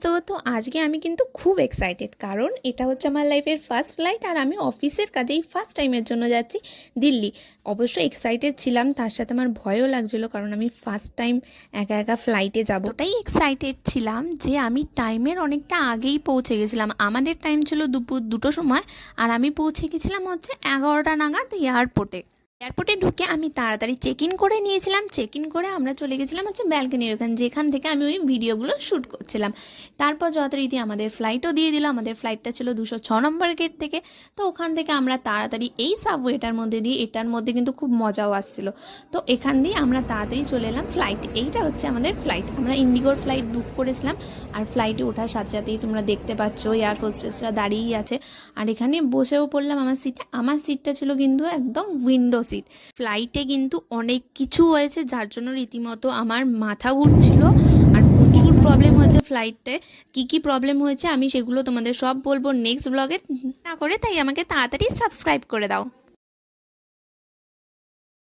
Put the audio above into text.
তো আজকে আমি কিন্তু খুব এক্সাইটেড, কারণ এটা হচ্ছে আমার লাইফের ফার্স্ট ফ্লাইট আর আমি অফিসের কাজেই ফার্স্ট টাইমের জন্য যাচ্ছি দিল্লি। অবশ্যই এক্সাইটেড ছিলাম, তার সাথে আমার ভয়ও লাগছিল, কারণ আমি ফার্স্ট টাইম একা একা ফ্লাইটে যাব। ওটাই এক্সাইটেড ছিলাম যে আমি টাইমের অনেকটা আগেই পৌঁছে গেছিলাম। আমাদের টাইম ছিল দুপুর 2টোর সময়, আর আমি পৌঁছে গেছিলাম হচ্ছে 11টা নাগাদ এয়ারপোর্টে। এয়ারপোর্টে ঢুকে আমি তাড়াতাড়ি চেক ইন করে নিয়েছিলাম। চেক ইন করে আমরা চলে গেছিলাম হচ্ছে ব্যালকনির ওখানে, যেখান থেকে আমি ওই ভিডিওগুলো শ্যুট করছিলাম। তারপর যথারীতি আমাদের ফ্লাইটও দিয়ে দিল। আমাদের ফ্লাইটটা ছিল 206 নম্বর গেট থেকে। তো ওখান থেকে আমরা তাড়াতাড়ি এই সাবওয়েটার মধ্যে দিয়ে, এটার মধ্যে কিন্তু খুব মজাও আসছিল, তো এখান দিয়ে আমরা তাড়াতাড়ি চলে এলাম ফ্লাইটে। এইটা হচ্ছে আমাদের ফ্লাইট। আমরা ইন্ডিগোর ফ্লাইট বুক করেছিলাম, আর ফ্লাইটে ওঠার সাথে সাথেই তোমরা দেখতে পাচ্ছ এয়ার হোস্টেসরা দাঁড়িয়েই আছে। আর এখানে বসেও পড়লাম আমার সিটে। আমার সিটটা ছিল কিন্তু একদম উইন্ডো সিট। ফ্লাইটে কিন্তু অনেক কিছু হয়েছে, যার জন্য রীতিমতো আমার মাথা ঘুরছিল আর প্রচুর প্রবলেম হয়েছে ফ্লাইটে। কি প্রবলেম হয়েছে আমি সেগুলো তোমাদের সব বলবো নেক্সট ব্লগে। না করে তাই আমাকে তাড়াতাড়ি সাবস্ক্রাইব করে দাও।